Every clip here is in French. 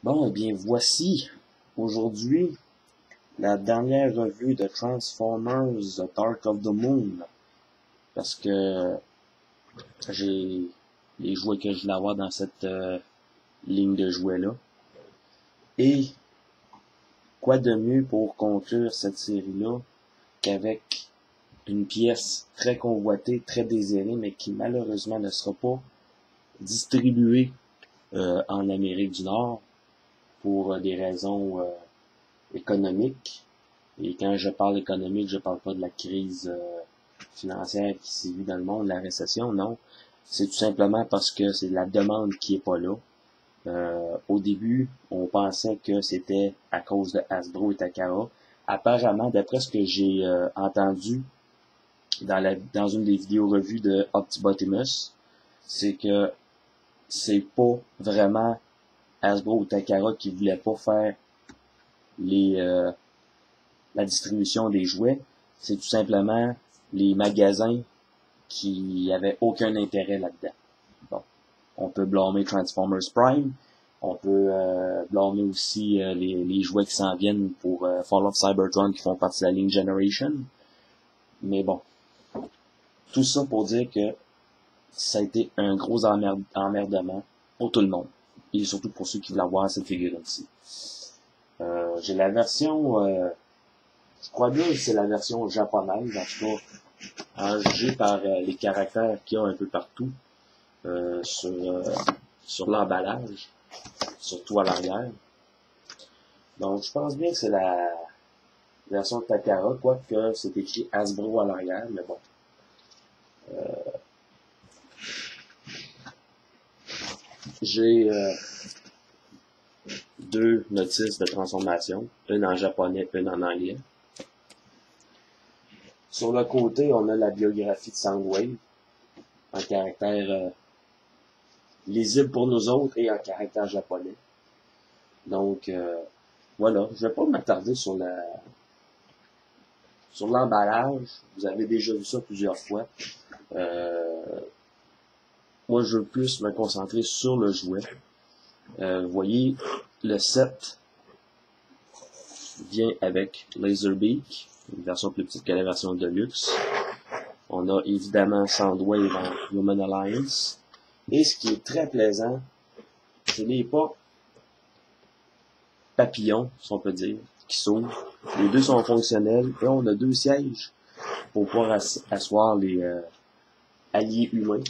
Bon, eh bien, voici aujourd'hui la dernière revue de Transformers Dark of the Moon. Parce que j'ai les jouets que je voulais avoir dans cette ligne de jouets-là. Et quoi de mieux pour conclure cette série-là qu'avec une pièce très convoitée, très désirée, mais qui malheureusement ne sera pas distribuée en Amérique du Nord pour des raisons économiques. Et quand je parle économique, je parle pas de la crise financière qui sévit dans le monde, la récession, non. C'est tout simplement parce que c'est la demande qui est pas là. Au début, on pensait que c'était à cause de Hasbro et Takara. Apparemment, d'après ce que j'ai entendu dans une des vidéos revues de Optibotimus, c'est que c'est pas vraiment Hasbro ou Takara qui voulaient pas faire les la distribution des jouets, c'est tout simplement les magasins qui avaient aucun intérêt là-dedans. Bon, on peut blâmer Transformers Prime, on peut blâmer aussi les jouets qui s'en viennent pour Fall of Cybertron qui font partie de la ligne Generation. Mais bon, tout ça pour dire que ça a été un gros emmerdement pour tout le monde. Et surtout pour ceux qui veulent avoir cette figurine-ci. J'ai la version je crois bien que c'est la version japonaise, en tout cas, en jugé par les caractères qu'il y a un peu partout sur l'emballage, surtout à l'arrière. Donc, je pense bien que c'est la version de Takara, quoique c'est écrit Hasbro à l'arrière, mais bon. J'ai deux notices de transformation, une en japonais, une en anglais. Sur le côté, on a la biographie de Soundwave, en caractère lisible pour nous autres et en caractère japonais. Donc, voilà, je vais pas m'attarder sur l'emballage. Vous avez déjà vu ça plusieurs fois. Moi, je veux plus me concentrer sur le jouet. Vous voyez, le set vient avec Laserbeak, une version plus petite que la version Deluxe. On a évidemment Soundwave en Human Alliance. Et ce qui est très plaisant, c'est les pas papillons, si on peut dire, qui s'ouvrent. Les deux sont fonctionnels et on a deux sièges pour pouvoir asseoir les alliés humains.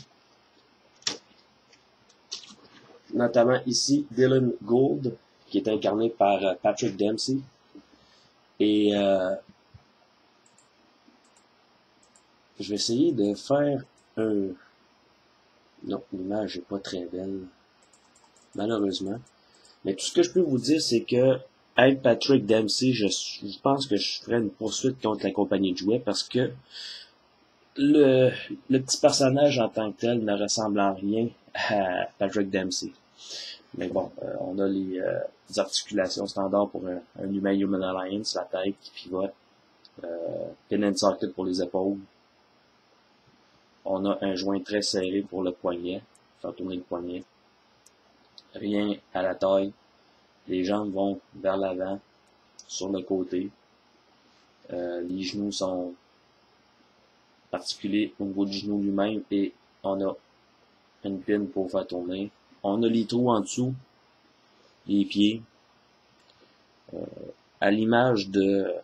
Notamment ici Dylan Gould, qui est incarné par Patrick Dempsey. Et je vais essayer de faire un... Non, l'image n'est pas très belle, malheureusement. Mais tout ce que je peux vous dire, c'est que être Patrick Dempsey, je pense que je ferais une poursuite contre la compagnie de jouets parce que le petit personnage en tant que tel ne ressemble en rien à Patrick Dempsey. Mais bon, on a les articulations standards pour un humain Human Alliance, la tête qui pivote, pin and socket pour les épaules. On a un joint très serré pour le poignet, faire tourner le poignet. Rien à la taille. Les jambes vont vers l'avant, sur le côté. Les genoux sont articulés au niveau du genou lui-même et on a une pin pour faire tourner. On a les trous en dessous, les pieds. À l'image de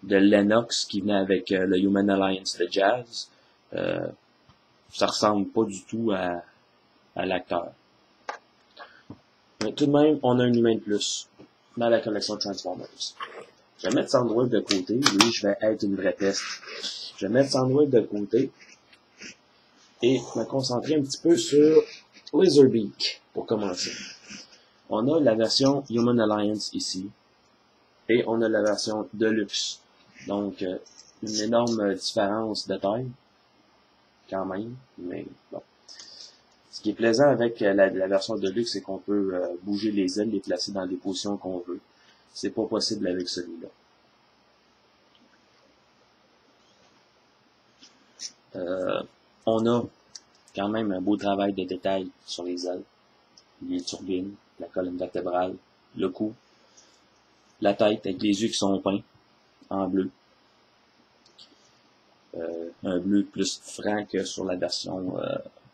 Lennox qui venait avec le Human Alliance de Jazz, ça ressemble pas du tout à l'acteur. Mais tout de même, on a un humain de plus dans la collection Transformers. Je vais mettre Soundwave de côté. Oui, je vais être une vraie peste. Je vais mettre Soundwave de côté et me concentrer un petit peu sur Laserbeak pour commencer. On a la version Human Alliance ici et on a la version Deluxe. Donc, une énorme différence de taille quand même, mais bon. Ce qui est plaisant avec la version Deluxe, c'est qu'on peut bouger les ailes, les placer dans les positions qu'on veut. C'est pas possible avec celui-là. On a quand même un beau travail de détail sur les ailes. les turbines, la colonne vertébrale, le cou, la tête avec les yeux qui sont peints en bleu. Un bleu plus franc que sur la version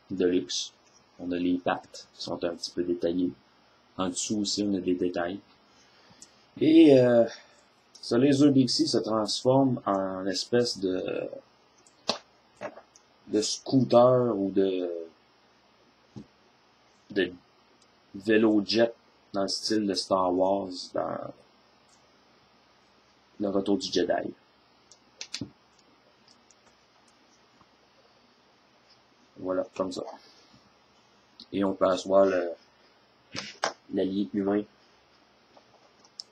Deluxe. On a les pattes qui sont un petit peu détaillées. En dessous aussi, on a des détails. Et ce Laser Bixie se transforme en espèce de scooter ou de vélo-jet dans le style de Star Wars dans le Retour du Jedi. Voilà, comme ça. Et on peut asseoir l'allié humain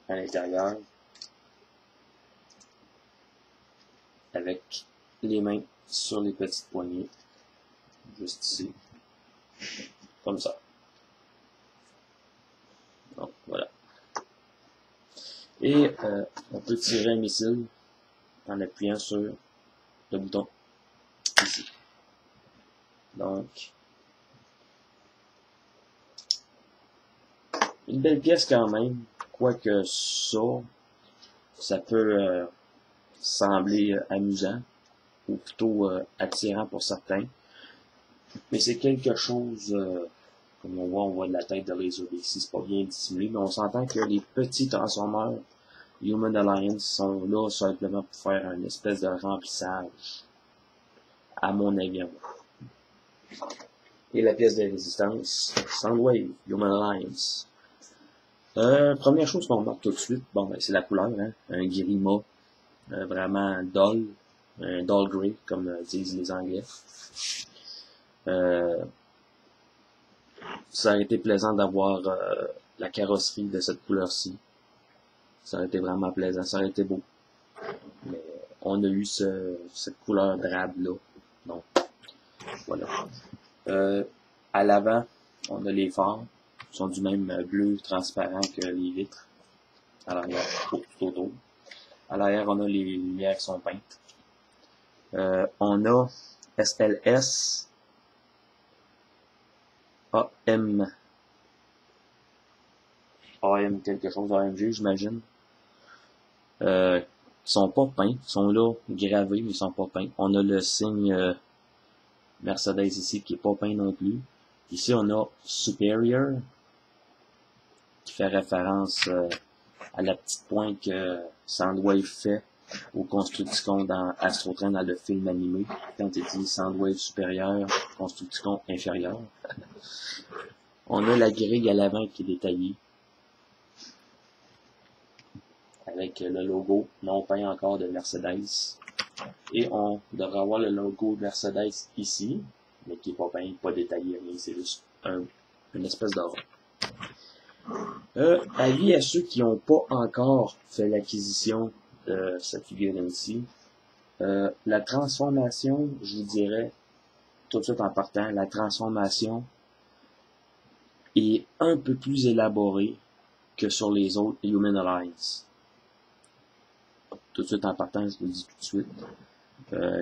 à l'intérieur avec les mains sur les petites poignées, juste ici, comme ça. Donc, voilà. Et on peut tirer un missile en appuyant sur le bouton ici. Donc, une belle pièce quand même, quoique ça peut sembler amusant, ou plutôt attirant pour certains. Mais c'est quelque chose, comme on voit de la tête de Laser Bixie, c'est pas bien dissimulé, mais on s'entend que les petits Transformers Human Alliance sont là simplement pour faire une espèce de remplissage, à mon avis. Et la pièce de résistance, Soundwave, Human Alliance. Première chose qu'on remarque tout de suite, bon, ben, c'est la couleur, hein? Un gris mat, vraiment dull, un dull grey, comme disent les Anglais. Ça aurait été plaisant d'avoir la carrosserie de cette couleur-ci. Ça aurait été vraiment plaisant, ça aurait été beau. Mais on a eu cette couleur drabe-là. Donc, voilà. À l'avant, on a les phares. Ils sont du même bleu transparent que les vitres. À l'arrière, tout autour. À l'arrière, on a les lumières qui sont peintes. On a SLS AM quelque chose, AMG, j'imagine. Ils sont pas peints. Ils sont là, gravés, mais ils sont pas peints. On a le signe Mercedes ici, qui est pas peint non plus. Ici, on a Superior, qui fait référence à la petite pointe que Soundwave fait au Constructicon dans Astro Train dans le film animé. Quand il dit Soundwave supérieur, Constructicon inférieur. On a la grille à l'avant qui est détaillée, avec le logo non peint encore de Mercedes. Et on devrait avoir le logo de Mercedes ici, mais qui n'est pas peint, pas détaillé, mais c'est juste une espèce d'or. Avis à ceux qui n'ont pas encore fait l'acquisition de cette figurine-ci, la transformation, je vous dirais, tout de suite en partant, la transformation est un peu plus élaborée que sur les autres Human Alliance. Tout de suite en partant, je vous le dis tout de suite.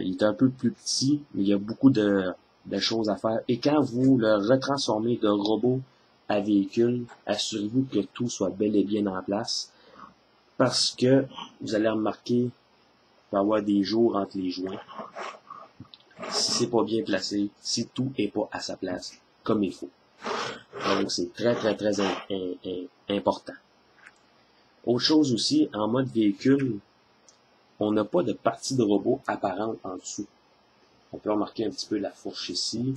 Il est un peu plus petit, mais il y a beaucoup de choses à faire. Et quand vous le retransformez de robot à véhicule, assurez-vous que tout soit bel et bien en place. Parce que vous allez remarquer qu'il va y avoir des jours entre les joints. Si c'est pas bien placé, si tout est pas à sa place, comme il faut. Donc c'est très important. Autre chose aussi, en mode véhicule, on n'a pas de partie de robot apparente en dessous. On peut remarquer un petit peu la fourche ici,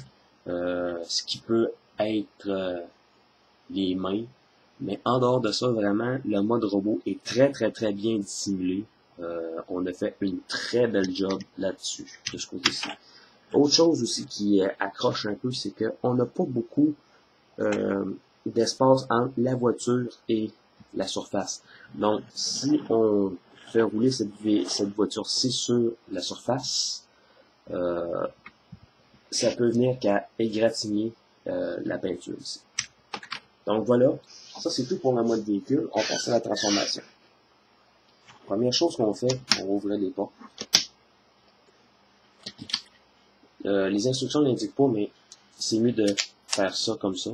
ce qui peut être les mains. Mais en dehors de ça, vraiment, le mode robot est très bien dissimulé. On a fait une très belle job là-dessus, de ce côté-ci. Autre chose aussi qui accroche un peu, c'est qu'on n'a pas beaucoup d'espace entre la voiture et la surface. Donc, si on fait rouler cette voiture-ci sur la surface, ça peut venir qu'à égratigner la peinture ici. Donc voilà, ça c'est tout pour le mode véhicule. On passe à la transformation. Première chose qu'on fait, on va ouvrir les portes. Les instructions n'indiquent pas, mais c'est mieux de faire ça comme ça.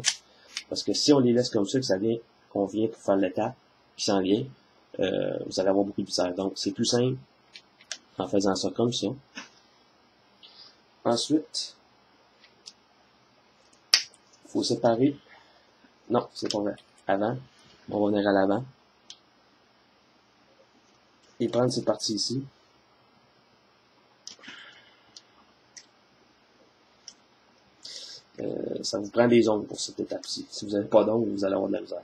Parce que si on les laisse comme ça, que ça vient, qu'on vient pour faire l'étape, qui s'en vient, vous allez avoir beaucoup de bizarre. Donc, c'est plus simple en faisant ça comme ça. Ensuite, il faut séparer. Non, c'est pas vrai. Avant, on va venir à l'avant. Et prendre cette partie ici. Ça vous prend des ongles pour cette étape-ci. Si vous n'avez pas d'ongles, vous allez avoir de la misère.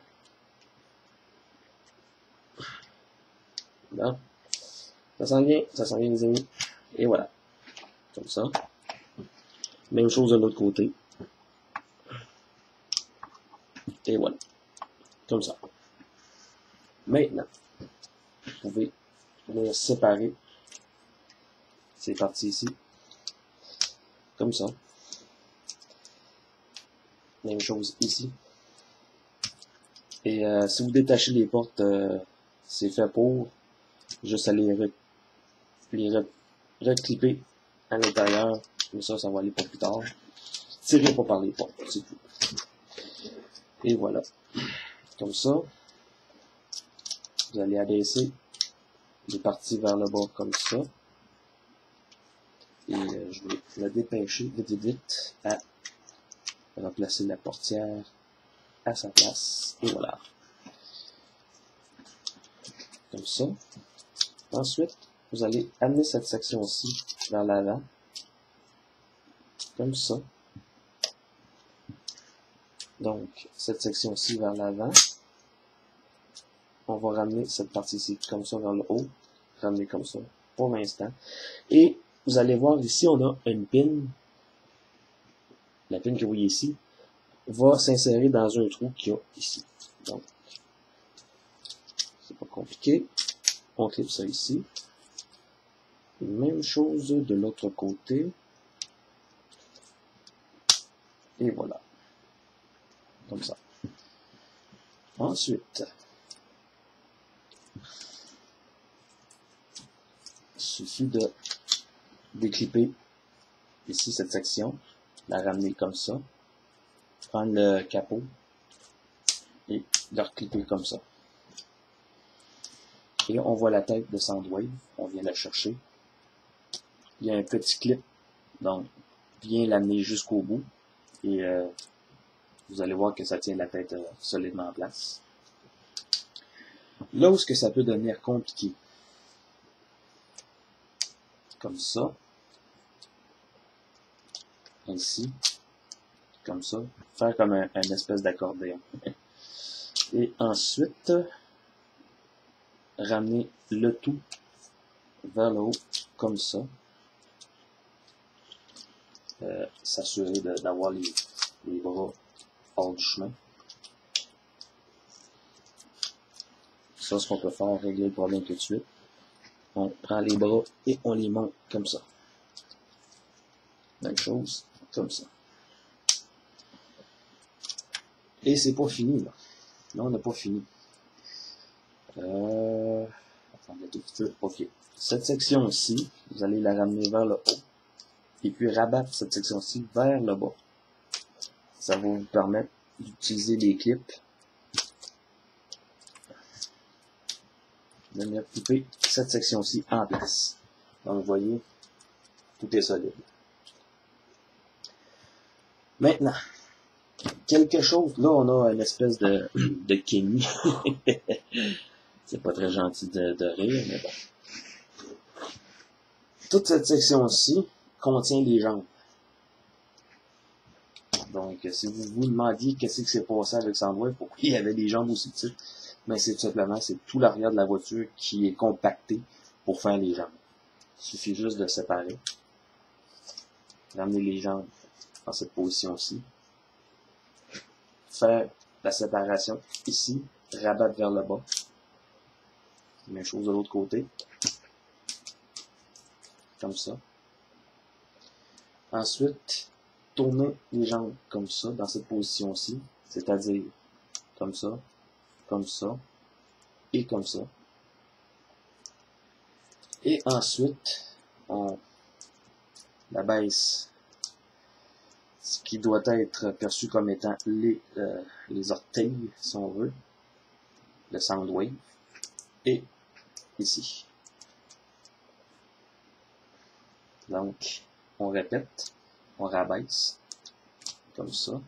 Bon. Ça s'en vient les amis. Et voilà. Comme ça. Même chose de l'autre côté. Et voilà. Comme ça. Maintenant, vous pouvez venir séparer ces parties ici. Comme ça. Même chose ici. Et si vous détachez les portes, c'est fait pour juste aller reclipper à l'intérieur. Mais ça va aller pour plus tard. Tirez pas par les portes, c'est tout. Et voilà. Comme ça. Vous allez abaisser les parties vers le bas comme ça. Et je vais la dépêcher vite à remplacer la portière à sa place. Et voilà. Comme ça. Ensuite, vous allez amener cette section-ci vers l'avant. Comme ça. Donc, cette section-ci vers l'avant. On va ramener cette partie-ci comme ça vers le haut. Ramener comme ça pour l'instant. Et vous allez voir ici, on a une pin. La pin que vous voyez ici va s'insérer dans un trou qu'il y a ici. Donc, c'est pas compliqué. On clip ça ici. Même chose de l'autre côté. Et voilà. Comme ça. Ensuite, il suffit de déclipper ici cette section, la ramener comme ça, prendre le capot et le reclipper comme ça. Et on voit la tête de Soundwave, on vient la chercher. Il y a un petit clip, donc bien l'amener jusqu'au bout et vous allez voir que ça tient la tête solidement en place. Là où est-ce que ça peut devenir compliqué, comme ça, ainsi, comme ça, faire comme un espèce d'accordéon. Et ensuite, ramener le tout vers le haut, comme ça. S'assurer d'avoir les bras hors du chemin. Ça, ce qu'on peut faire, régler le problème tout de suite. On prend les bras et on les monte comme ça. Même chose, comme ça. Et c'est pas fini, là. Là, on n'a pas fini. Attendez tout petit peu. OK. Cette section-ci, vous allez la ramener vers le haut. Et puis rabattre cette section-ci vers le bas. Ça va vous permettre d'utiliser les clips. De venir clipper cette section-ci en place. Donc, vous voyez, tout est solide. Maintenant, quelque chose, là, on a une espèce de Kenny. C'est pas très gentil de rire, mais bon. Toute cette section-ci contient les jambes. Donc, si vous vous demandiez qu'est-ce qui s'est passé avec Soundwave, pourquoi il y avait des jambes aussi petites, mais c'est tout simplement, c'est tout l'arrière de la voiture qui est compacté pour faire les jambes. Il suffit juste de séparer. Ramener les jambes dans cette position-ci. Faire la séparation ici, rabattre vers le bas. Même chose de l'autre côté. Comme ça. Ensuite, tourner les jambes comme ça, dans cette position-ci. C'est-à-dire comme ça, et comme ça. Et ensuite, on la baisse ce qui doit être perçu comme étant les orteils, si on veut, le Soundwave, et ici. Donc, on répète, on rabaisse, comme ça,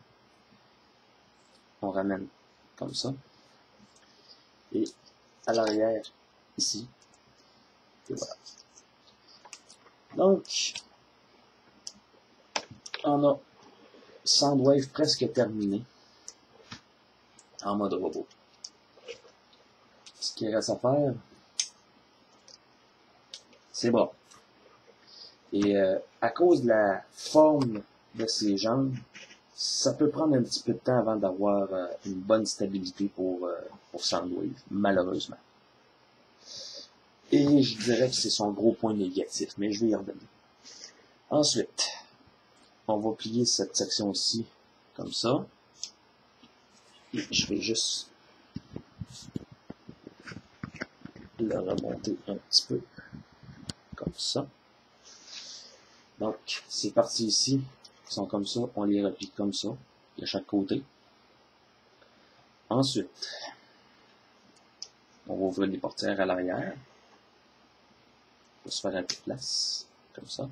on ramène comme ça, et à l'arrière, ici, et voilà. Donc, on a Soundwave presque terminé en mode robot. Ce qui reste à faire, c'est bon. Et à cause de la forme de ses jambes, ça peut prendre un petit peu de temps avant d'avoir une bonne stabilité pour Soundwave, malheureusement. Et je dirais que c'est son gros point négatif, mais je vais y revenir. Ensuite, on va plier cette section-ci comme ça. Et je vais juste le remonter un petit peu comme ça. Donc, ces parties ici sont comme ça, on les replie comme ça, de chaque côté. Ensuite, on va ouvrir les portières à l'arrière. On va se faire un peu de place, comme ça.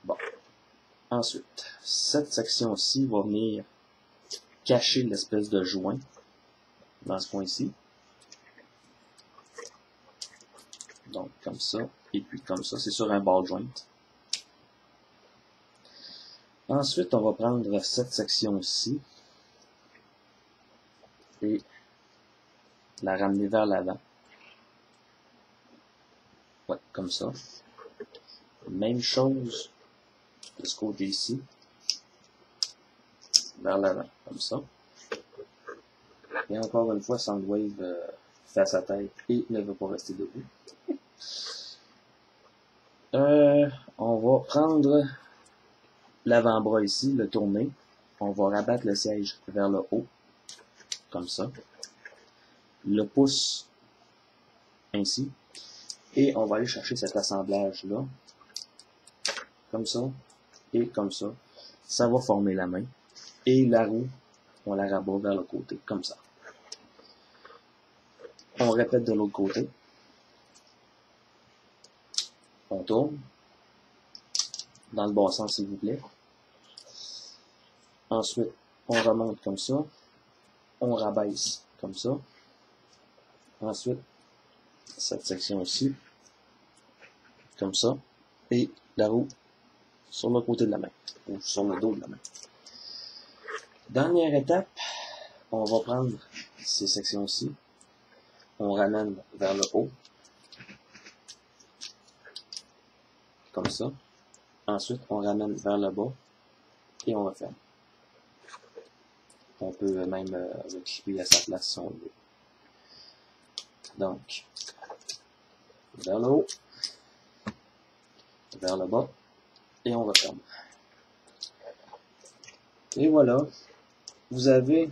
Bon. Ensuite, cette section-ci va venir cacher l'espèce de joint dans ce coin-ci. Donc, comme ça, et puis comme ça. C'est sur un ball joint. Ensuite, on va prendre cette section-ci et la ramener vers l'avant. Ouais, comme ça. Même chose de ce côté-ci. Vers l'avant, comme ça. Et encore une fois, Soundwave fait sa tête et ne veut pas rester debout. On va prendre l'avant-bras ici, le tourner. On va rabattre le siège vers le haut, comme ça. Le pouce ainsi. Et on va aller chercher cet assemblage-là, comme ça, et comme ça. Ça va former la main. Et la roue, on la rabat vers le côté, comme ça. On répète de l'autre côté. On tourne. Dans le bon sens, s'il vous plaît. Ensuite, on remonte comme ça. On rabaisse comme ça. Ensuite, cette section-ci, comme ça. Et la roue sur le côté de la main, ou sur le dos de la main. Dernière étape, on va prendre ces sections-ci. On ramène vers le haut. Comme ça. Ensuite, on ramène vers le bas. Et on referme. On peut même reclipper à sa place si on veut. Donc, vers le haut, vers le bas, et on referme. Et voilà, vous avez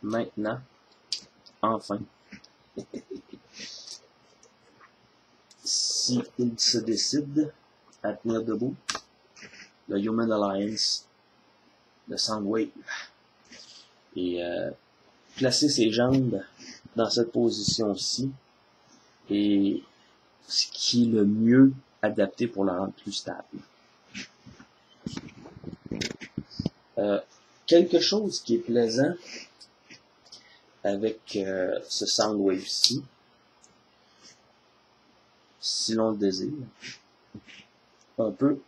maintenant, enfin, si il se décide à tenir debout, le Human Alliance, le Soundwave, et placer ses jambes dans cette position-ci est ce qui est le mieux adapté pour la rendre plus stable. Quelque chose qui est plaisant avec ce Soundwave-ci, si l'on le désire, on peut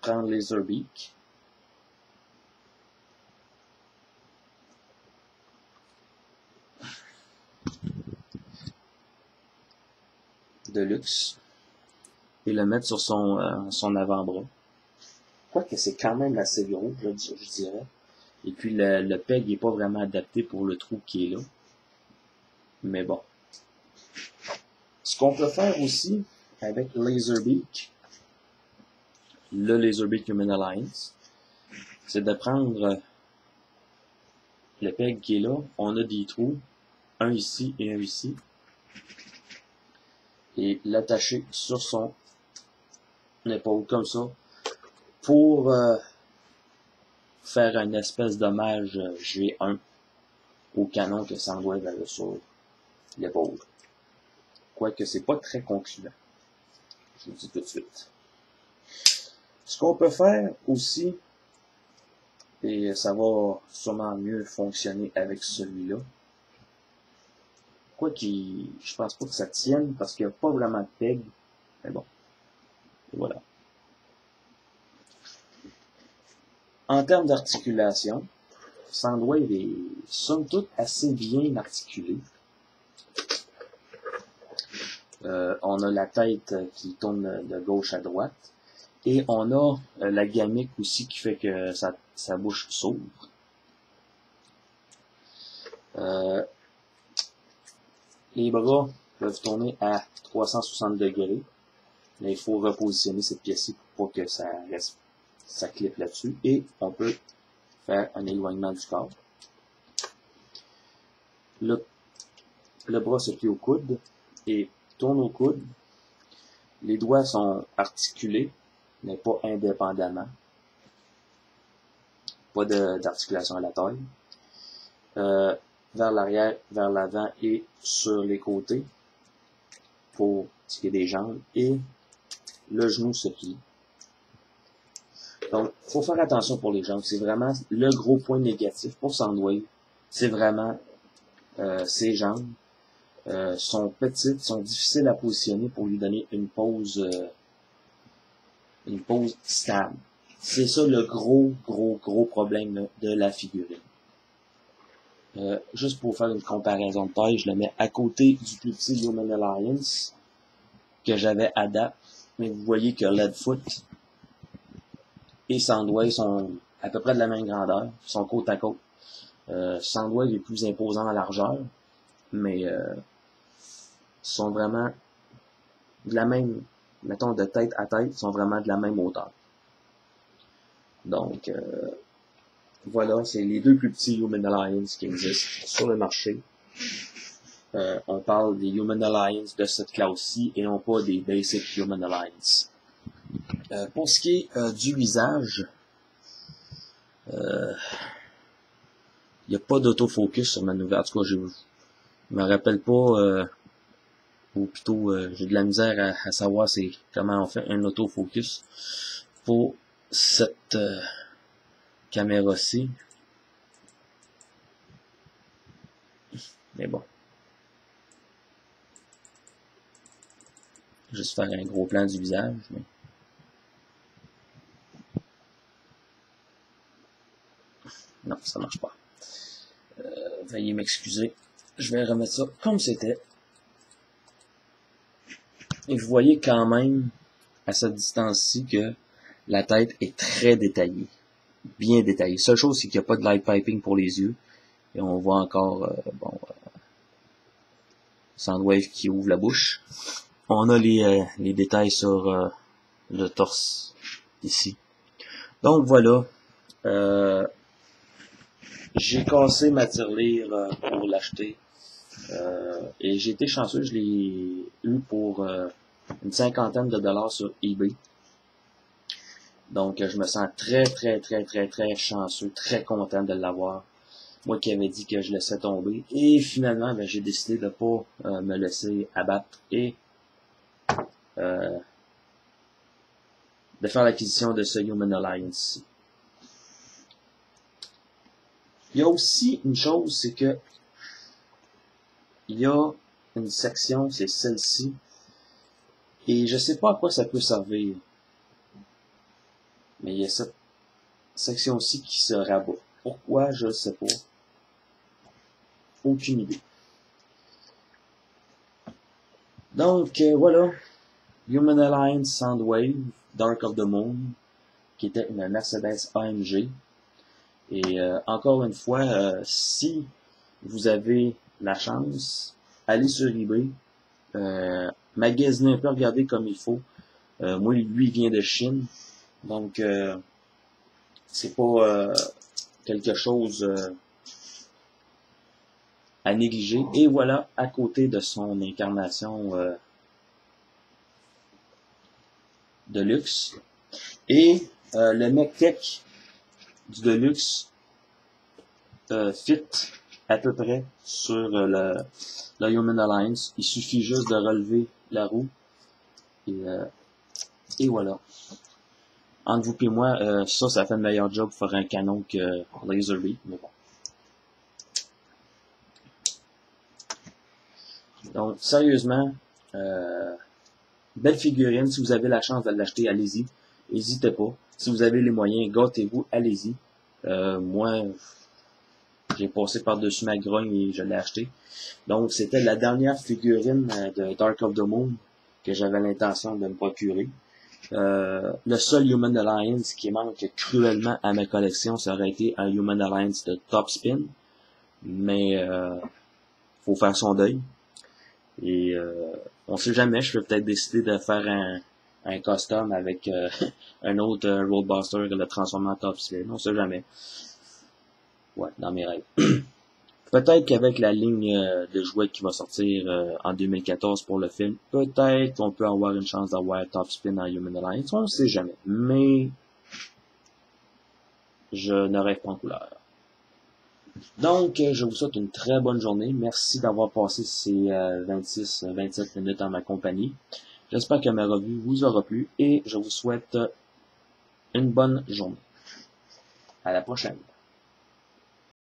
prendre Laserbeak, de luxe et le mettre sur son avant-bras. Quoique c'est quand même assez gros, je dirais. Et puis le peg n'est pas vraiment adapté pour le trou qui est là. Mais bon. Ce qu'on peut faire aussi avec Laserbeak, le Laserbeak Human Alliance, c'est de prendre le peg qui est là. On a des trous, un ici et un ici. Et l'attacher sur son une épaule comme ça, pour faire une espèce d'hommage G1 au canon que Soundwave avait sur l'épaule. Quoique c'est pas très concluant. Je vous le dis tout de suite. Ce qu'on peut faire aussi, et ça va sûrement mieux fonctionner avec celui-là, quoique je pense pas que ça tienne parce qu'il n'y a pas vraiment de peg, mais bon, et voilà. En termes d'articulation, Soundwave est somme toute assez bien articulé. On a la tête qui tourne de gauche à droite. Et on a la gamique aussi qui fait que sa bouche s'ouvre. Les bras peuvent tourner à 360 degrés. Mais il faut repositionner cette pièce-ci pour que ça clippe là-dessus. Et on peut faire un éloignement du corps. Le bras se plie au coude et tourne au coude. Les doigts sont articulés, mais pas indépendamment. Pas d'articulation à la taille. Vers l'arrière, vers l'avant et sur les côtés pour ce qui est des jambes. Et le genou se plie. Donc, il faut faire attention pour les jambes. C'est vraiment le gros point négatif pour Soundwave. C'est vraiment ses jambes. Sont petites, sont difficiles à positionner pour lui donner une pose stable. C'est ça le gros problème de la figurine. Juste pour faire une comparaison de taille, je le mets à côté du plus petit Human Alliance que j'avais à date. Mais vous voyez que Leadfoot et Soundwave sont à peu près de la même grandeur, sont côte à côte. Soundwave est plus imposant en largeur, mais sont vraiment de la même, mettons de tête à tête, sont vraiment de la même hauteur. Donc, voilà, c'est les deux plus petits Human Alliance qui existent sur le marché. On parle des Human Alliance de cette classe-ci et non pas des Basic Human Alliance. Pour ce qui est du visage, il n'y a pas d'autofocus sur ma nouvelle. En tout cas, je me rappelle pas, ou plutôt j'ai de la misère à savoir comment on fait un autofocus pour cette caméra-ci. Mais bon. Juste faire un gros plan du visage. Mais... non, ça marche pas. Veuillez m'excuser. Je vais remettre ça comme c'était. Et vous voyez quand même, à cette distance-ci, que la tête est très détaillée. Bien détaillée. Seule chose, c'est qu'il n'y a pas de light piping pour les yeux. Et on voit encore, Soundwave qui ouvre la bouche. On a les détails sur le torse, ici. Donc voilà. J'ai cassé ma tirelire pour l'acheter. Et j'ai été chanceux, je l'ai eu pour une cinquantaine de dollars sur eBay. Donc je me sens très chanceux, très content de l'avoir. Moi qui avais dit que je laissais tomber. Et finalement, j'ai décidé de pas me laisser abattre et de faire l'acquisition de ce Human Alliance. Il y a aussi une chose, c'est que il y a une section, c'est celle-ci, et je sais pas à quoi ça peut servir. Mais il y a cette section-ci qui se rabat. Pourquoi, je sais pas. Aucune idée. Donc, voilà. Human Alliance Soundwave, Dark of the Moon, qui était une Mercedes AMG. Et encore une fois, si vous avez la chance, allez sur eBay, magasiner un peu, regardez comme il faut. Moi, lui, il vient de Chine, donc c'est pas quelque chose à négliger. Et voilà, à côté de son incarnation Deluxe. Et le mech tech du Deluxe fit à peu près sur le Human Alliance. Il suffit juste de relever la roue. Et voilà. Entre vous et moi, ça fait le meilleur job pour faire un canon que Laserbeak, mais bon. Donc, sérieusement, belle figurine. Si vous avez la chance de l'acheter, allez-y. N'hésitez pas. Si vous avez les moyens, gâtez-vous, allez-y. Moi, j'ai passé par-dessus ma grogne et je l'ai acheté. Donc, c'était la dernière figurine de Dark of the Moon que j'avais l'intention de me procurer. Le seul Human Alliance qui manque cruellement à ma collection, ça aurait été un Human Alliance de Top Spin. Mais faut faire son deuil. Et on sait jamais, je peux peut-être décider de faire un custom avec un autre Roadbuster et le transformer en Top Spin. On sait jamais. Ouais, dans mes rêves. Peut-être qu'avec la ligne de jouets qui va sortir en 2014 pour le film, peut-être qu'on peut avoir une chance d'avoir Top Spin en Human Alliance. On ne sait jamais. Mais je ne rêve pas en couleur. Donc, je vous souhaite une très bonne journée. Merci d'avoir passé ces 26-27 minutes en ma compagnie. J'espère que ma revue vous aura plu et je vous souhaite une bonne journée. À la prochaine.